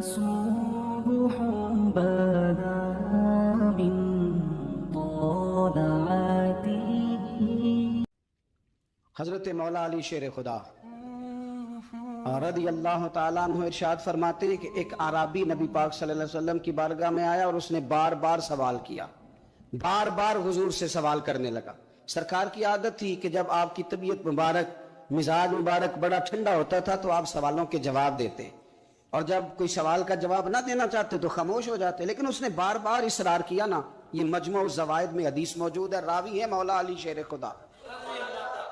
صبح بدا من طلعته. حضرت مولا علی شیر خدا رضی اللہ تعالیٰ عنہ ارشاد فرماتے ہیں کہ ایک اعرابی نبی پاک صلی اللہ علیہ وسلم کی بارگاہ میں آیا اور اس نے بار بار سوال کیا، بار بار حضور سے سوال کرنے لگا۔ سرکار کی عادت تھی کہ جب آپ کی طبیعت مبارک، مزاج مبارک بڑا ٹھنڈا ہوتا تھا تو آپ سوالوں کے جواب دیتے، اور جب کوئی سوال کا جواب نہ دینا چاہتے تو خاموش ہو جاتے۔ لیکن اس نے بار بار اصرار کیا نا۔ یہ مجموع الزوائد میں حدیث موجود ہے، راوی ہے مولا علی شیر خدا۔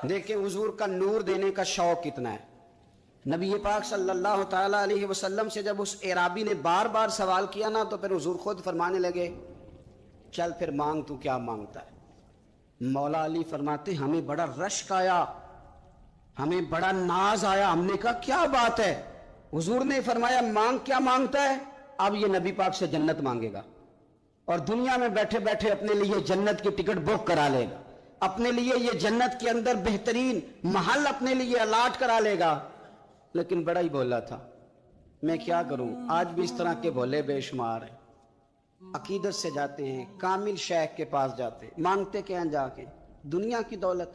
دیکھیں حضور کا نور دینے کا شوق کتنا ہے۔ نبی پاک صلی اللہ تعالیٰ علیہ وسلم سے جب اس اعرابی نے بار بار سوال کیا نا تو پھر حضور خود فرمانے لگے، چل پھر مانگ، تو کیا مانگتا ہے؟ مولا علی فرماتے ہمیں بڑا رشک آیا، ہمیں بڑا ناز آیا۔ ہم نے کہا کیا بات ہے؟ حضور نے فرمایا مانگ، کیا مانگتا ہے؟ اب یہ نبی پاک سے جنت مانگے گا، اور دنیا میں بیٹھے بیٹھے اپنے لیے جنت کی ٹکٹ بک کرا لے گا، اپنے لیے یہ جنت کے اندر بہترین محل اپنے لیے الاٹ کرا لے گا۔ لیکن بڑا ہی بولا تھا۔ میں کیا کروں، آج بھی اس طرح کے بولے بے شمار ہیں۔ عقیدت سے جاتے ہیں، کامل شیخ کے پاس جاتے ہیں، مانگتے کیا جا کے؟ دنیا کی دولت،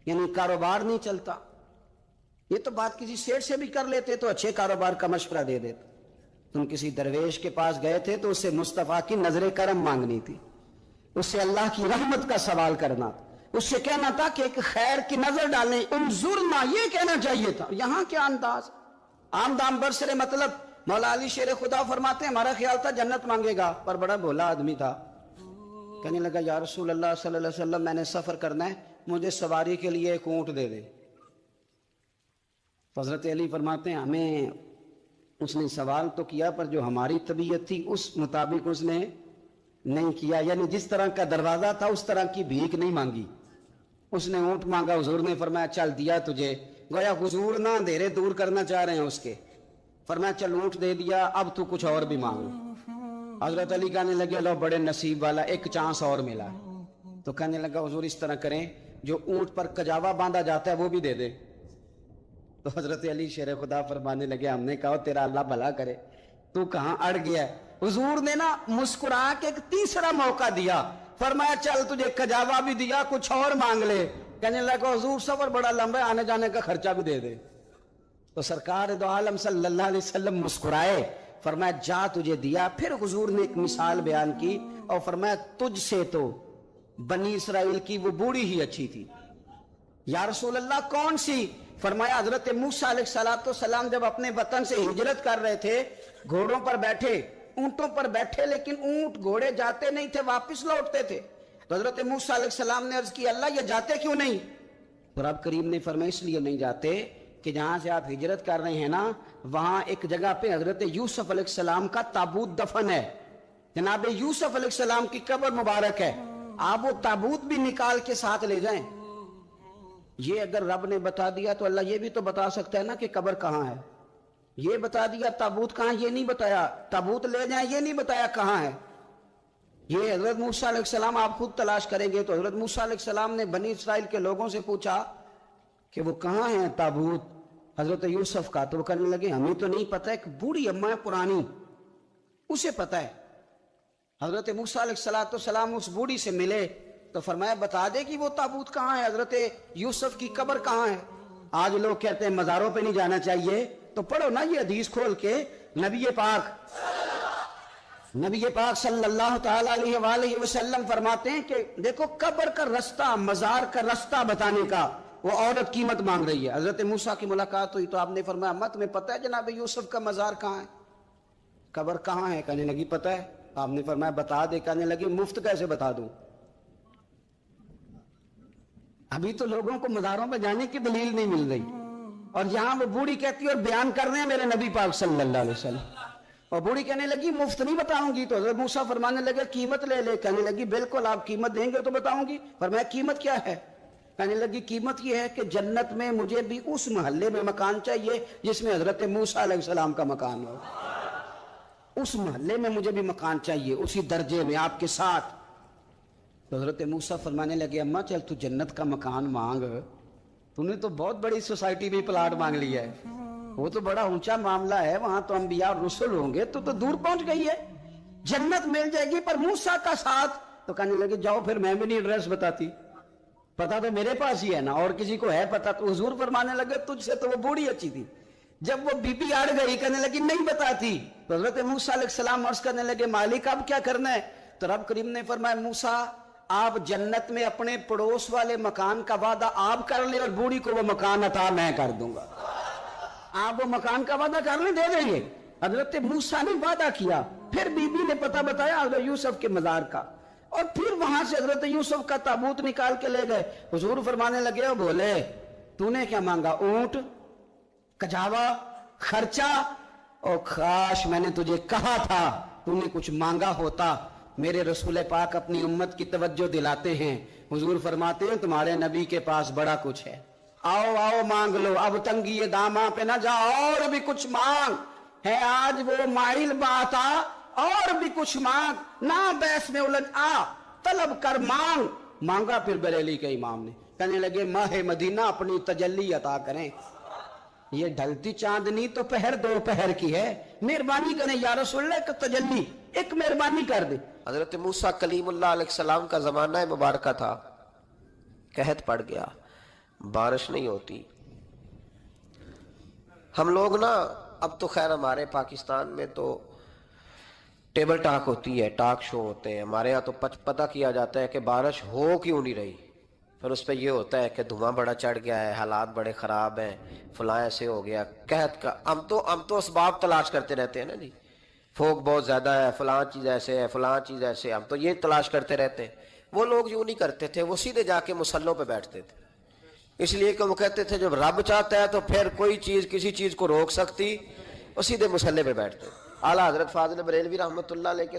یعنی کاروبار نہیں چلتا۔ یہ تو بات کسی سیٹ سے بھی کر لیتے تو اچھے کاروبار کا مشورہ دے دیتے۔ تم کسی درویش کے پاس گئے تھے تو اس سے مصطفیٰ کی نظر کرم مانگنی تھی، اس سے اللہ کی رحمت کا سوال کرنا، اس سے کہنا تھا کہ ایک خیر کی نظر ڈالیں، انظرنا، یہ کہنا چاہیے تھا۔ یہاں کیا انداز، عام دام برسرے مطلب۔ مولا علی شیر خدا فرماتے ہیں ہمارا خیال تھا جنت مانگے گا، پر بڑا بھولا آدمی تھا۔ کہنے لگا یا رسول اللہ صلی اللہ علیہ وسلم میں نے سفر کرنا ہے، مجھے سواری کے لیے ایک اونٹ دے دے۔ حضرت علی فرماتے ہیں ہمیں اس نے سوال تو کیا پر جو ہماری طبیعت تھی اس مطابق اس نے نہیں کیا، یعنی جس طرح کا دروازہ تھا اس طرح کی بھیک نہیں مانگی۔ اس نے اونٹ مانگا، حضور نے فرمایا چل دیا تجھے۔ گویا حضور نہ اندھیرے دور کرنا چاہ رہے ہیں اس کے، فرمایا چل اونٹ دے دیا، اب تو کچھ اور بھی مانگ۔ حضرت علی کہنے لگے لو بڑے نصیب والا، ایک چانس اور ملا۔ تو کہنے لگا حضور اس طرح کریں، جو اونٹ پر کجاوا باندھا جاتا ہے وہ بھی دے دے۔ تو حضرت علی شیر خدا فرمانے لگے ہم نے کہا تیرا اللہ بھلا کرے، تو کہاں اڑ گیا ہے؟ حضور نے نا مسکرا کے ایک تیسرا موقع دیا، فرمایا چل تجھے کجاوا بھی دیا، کچھ اور مانگ لے۔ کہنے لگا حضور سفر بڑا لمبا ہے، آنے جانے کا خرچہ بھی دے دے۔ تو سرکار دو عالم صلی اللہ علیہ وسلم مسکرائے، فرمایا جا تجھے دیا۔ پھر حضور نے ایک مثال بیان کی اور فرمایا تجھ سے تو بنی اسرائیل کی وہ بوڑھی ہی اچھی تھی۔ یا رسول اللہ کون سی؟ فرمایا حضرت موسیٰ علیہ السلام جب اپنے وطن سے ہجرت کر رہے تھے، گھوڑوں پر بیٹھے، اونٹوں پر بیٹھے، لیکن اونٹ گھوڑے جاتے نہیں تھے، واپس لوٹتے تھے۔ تو حضرت موسیٰ علیہ السلام نے عرض کی اللہ یہ جاتے کیوں نہیں؟ تو رب کریم نے فرمایا اس لیے نہیں جاتے کہ جہاں سے آپ ہجرت کر رہے ہیں نا، وہاں ایک جگہ پہ حضرت یوسف علیہ السلام کا تابوت دفن ہے، جناب یوسف علیہ السلام کی قبر مبارک ہے، آپ وہ تابوت بھی نکال کے ساتھ لے جائیں۔ یہ اگر رب نے بتا دیا تو اللہ یہ بھی تو بتا سکتا ہے نا کہ قبر کہاں ہے۔ یہ بتا دیا تابوت کہاں، یہ نہیں بتایا، تابوت لے جائیں یہ نہیں بتایا کہاں ہے۔ یہ حضرت موسیٰ علیہ السلام آپ خود تلاش کریں گے تو حضرت موسیٰ علیہ السلام نے بنی اسرائیل کے لوگوں سے پوچھا کہ وہ کہاں ہیں تابوت حضرت یوسف کا، تو وہ کہنے لگے ہمیں تو نہیں پتہ، ایک بوڑھی اماں پرانی اسے پتہ ہے۔ حضرت موسیٰ علیہ السلام اس بوڑھی سے ملے تو فرمایا بتا دے کہ وہ تابوت کہاں ہے، حضرت یوسف کی قبر کہاں ہے۔ آج لوگ کہتے ہیں مزاروں پہ نہیں جانا چاہیے، تو پڑھو نا یہ حدیث کھول کے، نبی پاک صلی اللہ تعالیٰ علیہ وآلہ وسلم فرماتے ہیں کہ دیکھو قبر کا رستہ، مزار کا رستہ بتانے کا وہ عورت قیمت مانگ رہی ہے۔ حضرت موسیٰ کی ملاقات ہوئی تو آپ نے فرمایا امت میں پتہ ہے جناب یوسف کا مزار کہاں ہے، قبر کہاں ہے؟ کہنے لگی پتہ ہے۔ آپ نے فرمایا بتا دے۔ کہنے لگی مفت کیسے بتا دوں، ابھی تو لوگوں کو مزاروں پہ جانے کی دلیل نہیں مل رہی، اور یہاں وہ بوڑھی کہتی ہے اور بیان کر رہے ہیں میرے نبی پاک صلی اللہ علیہ وسلم، اور بوڑھی کہنے لگی مفت نہیں بتاؤں گی۔ تو حضرت موسیٰ فرمانے لگے قیمت لے لے۔ کہنے لگی بالکل آپ قیمت دیں گے تو بتاؤں گی۔ فرمایا قیمت کیا ہے؟ کہنے لگی قیمت یہ ہے کہ جنت میں مجھے بھی اس محلے میں مکان چاہیے جس میں حضرت موسیٰ علیہ السلام کا مکان ہو، اس محلے میں مجھے بھی مکان چاہیے، اسی درجے میں آپ کے ساتھ۔ تو حضرت موسیٰ فرمانے لگے اماں چل تو جنت کا مکان مانگ، تو نے تو بہت بڑی سوسائٹی میں پلاٹ مانگ لیا ہے، وہ تو بڑا اونچا معاملہ ہے, وہاں تو انبیاء اور رسول ہوں گے, تو دور پہنچ گئی ہے, جنت مل جائے گی. پر موسیٰ کا ساتھ, تو کہنے لگے جاؤ پھر میں بھی نہیں ایڈریس بتاتی, پتا تو میرے پاس ہی ہے نا, اور کسی کو ہے پتا. تو حضور فرمانے لگے تجھ سے تو وہ بوڑھی اچھی تھی. جب وہ بی بی اڑ گئی, کہنے لگی نہیں بتاتی, تو حضرت موسیٰ علیہ السلام عرض کرنے لگے مالک اب کیا کرنا ہے؟ تو رب کریم نے فرمایا موسیٰ آپ جنت میں اپنے پڑوس والے مکان کا وعدہ آپ کر لیں, اور بوڑھی کو وہ مکان عطا میں کر دوں گا. آپ وہ مکان کا وعدہ کر لیں, دے دیں گے. حضرت موسیٰ نے وعدہ کیا, پھر بی بی نے پتہ بتایا حضرت یوسف کے مزار کا, اور پھر وہاں سے حضرت یوسف کا تابوت نکال کے لے گئے. حضور فرمانے لگے او بولے تو نے کیا مانگا؟ اونٹ, کجاوا, خرچہ؟ او کاش میں نے تجھے کہا تھا, تو نے کچھ مانگا ہوتا. میرے رسول پاک اپنی امت کی توجہ دلاتے ہیں. حضور فرماتے ہیں تمہارے نبی کے پاس بڑا کچھ ہے, آؤ آؤ مانگ لو, اب تنگی داماں پہ نہ جا, اور بھی کچھ مانگ ہے. آج وہ مائل بات آ, اور بھی کچھ مانگ, نہ بحث میں الجھ آ, طلب کر مانگ. مانگا پھر بریلی کے امام نے, کہنے لگے ماہ مدینہ اپنی تجلی عطا کریں. یہ ڈھلتی چاندنی تو پہر دو پہر کی ہے, مہربانی کریں یا رسول اللہ, ایک تجلی, ایک مہربانی کر دے. حضرت موسیٰ کلیم اللہ علیہ السلام کا زمانہ مبارکہ تھا, قحط پڑ گیا, بارش نہیں ہوتی. ہم لوگ نا, اب تو خیر ہمارے پاکستان میں تو ٹیبل ٹاک ہوتی ہے, ٹاک شو ہوتے ہیں. ہمارے ہاں تو پتہ کیا جاتا ہے کہ بارش ہو کیوں نہیں رہی, پھر اس پہ یہ ہوتا ہے کہ دھواں بڑا چڑھ گیا ہے, حالات بڑے خراب ہیں, فلاں ایسے ہو گیا قحط کا. ہم تو اسباب تلاش کرتے رہتے ہیں نا جی, پھوک بہت زیادہ ہے, فلاں چیز ایسے ہے, فلاں چیز ایسے, ہم تو یہ تلاش کرتے رہتے ہیں. وہ لوگ یوں نہیں کرتے تھے, وہ سیدھے جا کے مصلوں پہ بیٹھتے تھے, اس لیے کہ وہ کہتے تھے جب رب چاہتا ہے تو پھر کوئی چیز کسی چیز کو روک سکتی, وہ سیدھے مصلے پہ بیٹھتے. اعلیٰ حضرت فاضل بریلوی رحمۃ اللہ علیہ کے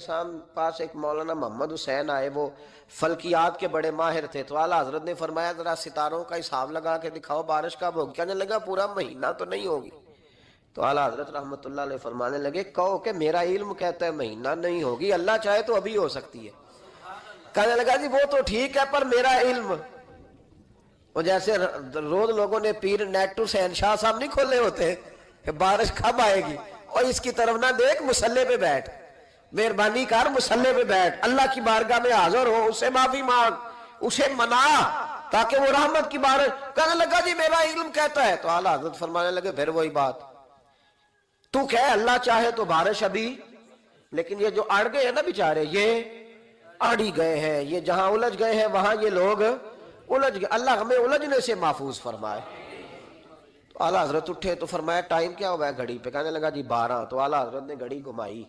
پاس ایک مولانا محمد حسین آئے, وہ فلکیات کے بڑے ماہر تھے. تو اعلیٰ حضرت نے فرمایا ذرا ستاروں کا حساب لگا کے دکھاؤ بارش کب ہوگی. کہنے لگا پورا مہینہ تو نہیں ہوگی. تو اعلیٰ حضرت رحمۃ اللہ علیہ فرمانے لگے کہو کہ میرا علم کہتا ہے مہینہ نہیں ہوگی, اللہ چاہے تو ابھی ہو سکتی ہے. کہنے لگا جی وہ تو ٹھیک ہے پر میرا علم, وہ جیسے روز لوگوں نے پیر نیٹو شہنشاہ صاحب نہیں کھولے ہوتے کہ بارش کب آئے گی, اور اس کی طرف نہ دیکھ, مصلے پہ بیٹھ, مہربانی کر مصلے پہ بیٹھ, اللہ کی بارگاہ میں حاضر ہو, اسے معافی مانگ, اسے منا تاکہ وہ رحمت کی بارش. کہنے لگا جی میرا علم کہتا ہے. تو اعلیٰ حضرت فرمانے لگے پھر وہی بات, تو کہ اللہ چاہے تو بارش ابھی, لیکن یہ جو اڑ گئے ہیں نا بیچارے, یہ اڑی گئے ہیں, یہ جہاں الجھ گئے ہیں وہاں یہ لوگ الجھ گئے. اللہ ہمیں الجھنے سے محفوظ فرمائے. تو اعلیٰ حضرت اٹھے تو فرمایا ٹائم کیا ہوا ہے گھڑی پہ؟ کہنے لگا جی 12. تو اعلیٰ حضرت نے گھڑی گھمائی,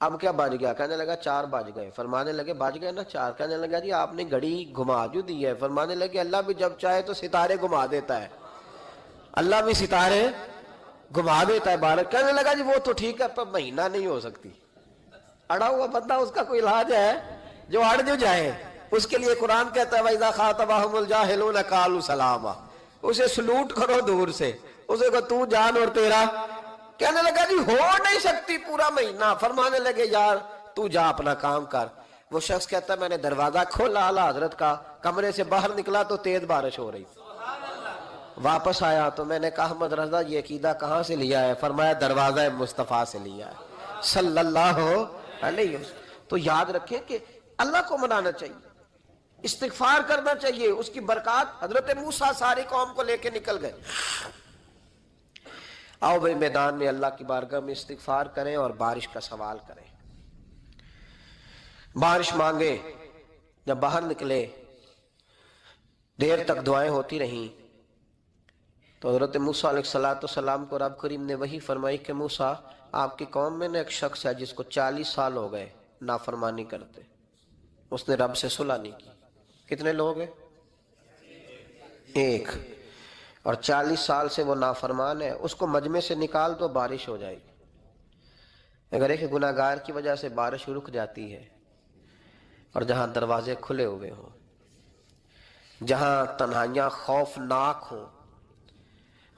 اب کیا بج گیا؟ کہنے لگا 4 بج گئے. فرمانے لگے بج گئے نا 4. کہنے لگا جی آپ نے گھڑی گھما جو دی ہے. فرمانے لگے اللہ بھی جب چاہے تو ستارے گھما دیتا ہے, اللہ بھی ستارے گھما دیتا ہے بارش. کہنے لگا جی وہ تو ٹھیک ہے پر مہینہ نہیں ہو سکتی. اڑا ہوا بندہ, اس کا کوئی علاج ہے جو اڑ جو جائے, اس کے لیے قرآن کہتا ہے وَإِذَا خَاطَبَهُمُ الْجَاهِلُونَ قَالُوا سَلَامًا, اسے سلوٹ کرو دور سے, اسے کہو تو جان اور تیرا. کہنے لگا جی ہو نہیں سکتی پورا مہینہ. فرمانے لگے یار تو جا اپنا کام کر. وہ شخص کہتا ہے میں نے دروازہ کھولا اعلیٰ حضرت کا, کمرے سے باہر نکلا تو تیز بارش ہو رہی. واپس آیا تو میں نے کہا احمد رضا یہ عقیدہ کہاں سے لیا ہے؟ فرمایا دروازہ مصطفیٰ سے لیا ہے صلی اللہ علیہ وسلم. تو یاد رکھیں کہ اللہ کو منانا چاہیے, استغفار کرنا چاہیے, اس کی برکات. حضرت موسیٰ ساری قوم کو لے کے نکل گئے. آؤ بھائی میدان میں اللہ کی بارگاہ میں استغفار کریں اور بارش کا سوال کریں, بارش مانگے. جب باہر نکلے دیر تک دعائیں ہوتی رہیں تو حضرت موسیٰ علیہ السلام کو رب کریم نے وحی فرمائی کہ موسیٰ آپ کی قوم میں نے ایک شخص ہے جس کو 40 سال ہو گئے نافرمانی کرتے, اس نے رب سے صلح نہیں کی. کتنے لوگ ہیں؟ ایک. اور 40 سال سے وہ نافرمان ہے, اس کو مجمع سے نکال تو بارش ہو جائے گی. اگر ایک گناہگار کی وجہ سے بارش رک جاتی ہے, اور جہاں دروازے کھلے ہوئے ہوں, جہاں تنہائیاں خوفناک ہوں,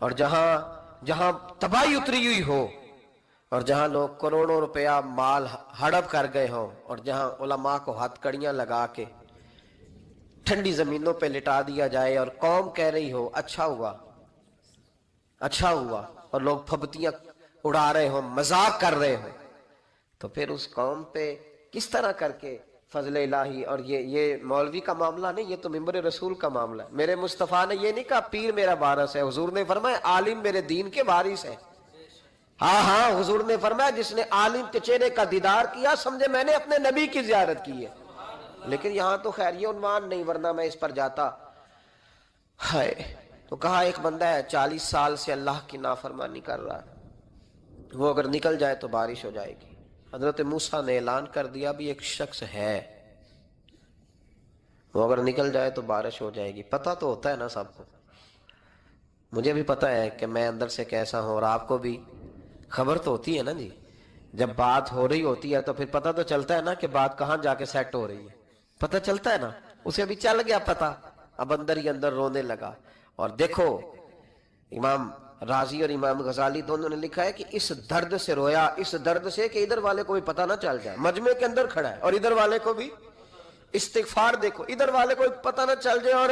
اور جہاں تباہی اتری ہوئی ہو, اور جہاں لوگ کروڑوں روپیہ مال ہڑپ کر گئے ہوں, اور جہاں علماء کو ہتھ کڑیاں لگا کے ٹھنڈی زمینوں پہ لٹا دیا جائے اور قوم کہہ رہی ہو اچھا ہوا اچھا ہوا اور لوگ پھبتیاں اڑا رہے ہوں، مذاق کر رہے ہوں، تو پھر اس قوم پہ کس طرح کر کے فضل الہی. اور یہ مولوی کا معاملہ نہیں، یہ تو ممبر رسول کا معاملہ ہے. میرے مصطفیٰ نے یہ نہیں کہا پیر میرا وارث ہے، حضور نے فرمایا عالم میرے دین کے وارث ہے. ہاں حضور نے فرمایا جس نے عالم کے چہرے کا دیدار کیا سمجھے میں نے اپنے نبی کی زیارت کی ہے. لیکن یہاں تو خیر یہ عنوان نہیں، ورنہ میں اس پر جاتا. ہائے، تو کہا ایک بندہ ہے 40 سال سے اللہ کی نافرمانی کر رہا ہے، وہ اگر نکل جائے تو بارش ہو جائے گی. حضرت موسیٰ نے اعلان کر دیا بھی ایک شخص ہے، وہ اگر نکل جائے تو بارش ہو جائے گی. پتہ تو ہوتا ہے نا سب کو، مجھے بھی پتہ ہے کہ میں اندر سے کیسا ہوں، اور آپ کو بھی خبر تو ہوتی ہے نا جی. جب بات ہو رہی ہوتی ہے تو پھر پتہ تو چلتا ہے نا کہ بات کہاں جا کے سیٹ ہو رہی ہے. پتہ چلتا ہے نا، اسے بھی چل گیا پتہ، اب اندر ہی اندر رونے لگا. اور دیکھو امام رازی اور امام غزالی دونوں نے لکھا ہے کہ اس درد سے رویا، اس درد سے کہ ادھر والے کو بھی پتہ نہ چل جائے، مجمع کے اندر کھڑا ہے اور ادھر والے کو بھی استغفار، دیکھو ادھر والے کو پتہ نہ چل جائے اور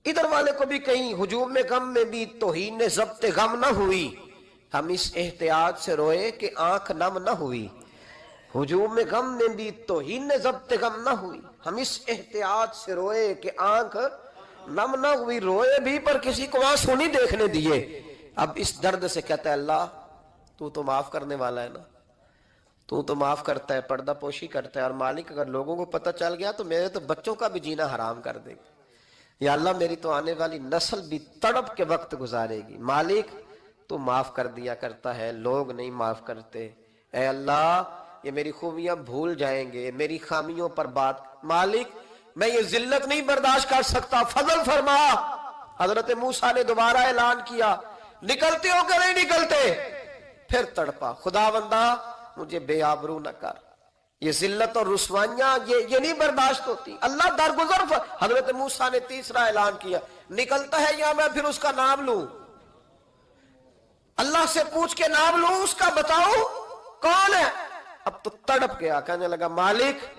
ادھر والے کو بھی کہیں ہجوم میں غم میں بھی توہین ضبط غم نہ ہوئی. ہم اس احتیاط سے روئے کہ آنکھ نم نہ ہوئی. ہجوم میں غم میں بھی توہین ضبط غم نہ ہوئی. ہم اس احتیاط سے روئے کہ آنکھ نم نہ ہوئی. روئے بھی پر کسی کو آنسو نہیں دیکھنے دیے. اب اس درد سے کہتا ہے اللہ تو تو معاف کرنے والا ہے نا، تو تو معاف کرتا ہے، پردہ پوشی کرتا ہے. اور مالک اگر لوگوں کو پتہ چل گیا تو میرے تو بچوں کا بھی جینا حرام کر دے گا. یا اللہ میری تو آنے والی نسل بھی تڑپ کے وقت گزارے گی. مالک تو معاف کر دیا کرتا ہے، لوگ نہیں معاف کرتے. اے اللہ یہ میری خوبیاں بھول جائیں گے، میری خامیوں پر بات. مالک میں یہ ذلت نہیں برداشت کر سکتا، فضل فرما. حضرت موسیٰ نے دوبارہ اعلان کیا نکلتے ہو کہ نہیں نکلتے؟ پھر تڑپا خدا بندہ مجھے بے آبرو نہ کر، یہ ذلت اور رسوائیاں یہ نہیں برداشت ہوتی. اللہ درگزر. حضرت موسیٰ نے تیسرا اعلان کیا نکلتا ہے یا میں پھر اس کا نام لوں؟ اللہ سے پوچھ کے نام لوں اس کا، بتاؤ کون ہے؟ اب تو تڑپ گیا، کہنے لگا مالک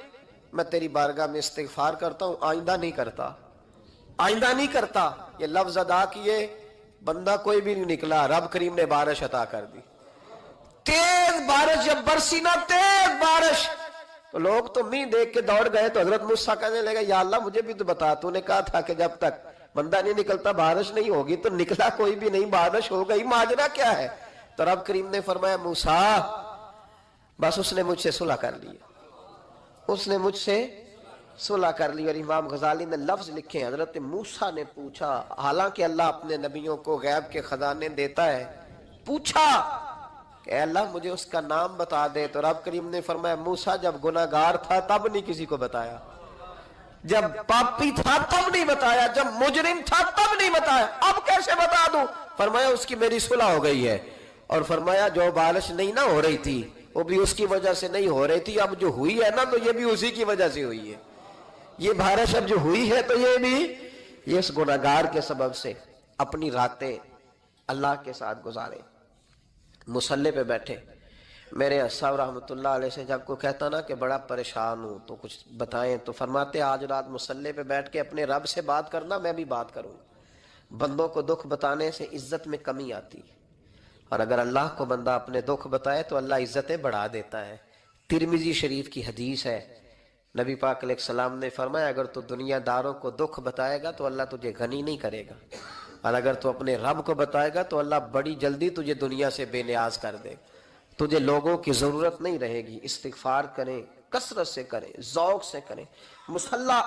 میں تیری بارگاہ میں استغفار کرتا ہوں، آئندہ نہیں کرتا، آئندہ نہیں کرتا. یہ لفظ ادا کیے، بندہ کوئی بھی نہیں نکلا. رب کریم نے بارش عطا کر دی، تیز بارش. جب برسی نا تیز بارش تو لوگ تو منہ دیکھ کے دوڑ گئے. تو حضرت موسیٰ کہنے لگا یا اللہ مجھے بھی تو بتا، تو نے کہا تھا کہ جب تک بندہ نہیں نکلتا بارش نہیں ہوگی. تو نکلا کوئی بھی نہیں، بارش ہو گئی، ماجرا کیا ہے؟ تو رب کریم نے فرمایا موسیٰ بس اس نے مجھ سے صلح کر لی، اس نے مجھ سے صلح کر لی. اور امام غزالی نے لفظ لکھے حضرت موسیٰ نے پوچھا، حالانکہ اللہ اپنے نبیوں کو غیب کے خزانے دیتا ہے، پوچھا کہ اے اللہ مجھے اس کا نام بتا دے. تو رب کریم نے فرمایا موسیٰ جب گناہگار تھا تب نہیں کسی کو بتایا، جب پاپی تھا تب نہیں بتایا، جب مجرم تھا تب نہیں بتایا، اب کیسے بتا دوں؟ فرمایا اس کی میری صلح ہو گئی ہے. اور فرمایا جو بارش نہیں نہ ہو رہی تھی وہ بھی اس کی وجہ سے نہیں ہو رہی تھی، اب جو ہوئی ہے نا تو یہ بھی اسی کی وجہ سے ہوئی ہے. یہ بارش اب جو ہوئی ہے تو یہ بھی یہ اس گناہگار کے سبب سے. اپنی راتیں اللہ کے ساتھ گزارے، مصلی پہ بیٹھے. میرے صاحب رحمۃ اللہ علیہ سے جب کوئی کہتا نا کہ بڑا پریشان ہوں تو کچھ بتائیں، تو فرماتے آج رات مصلی پہ بیٹھ کے اپنے رب سے بات کرنا، میں بھی بات کروں. بندوں کو دکھ بتانے سے عزت میں کمی آتی ہے، اور اگر اللہ کو بندہ اپنے دکھ بتائے تو اللہ عزتیں بڑھا دیتا ہے. ترمذی شریف کی حدیث ہے، نبی پاک علیہ السلام نے فرمایا اگر تو دنیا داروں کو دکھ بتائے گا تو اللہ تجھے غنی نہیں کرے گا، اور اگر تو اپنے رب کو بتائے گا تو اللہ بڑی جلدی تجھے دنیا سے بے نیاز کر دے گا. تجھے لوگوں کی ضرورت نہیں رہے گی. استغفار کریں، کثرت سے کریں، ذوق سے کریں. مصلی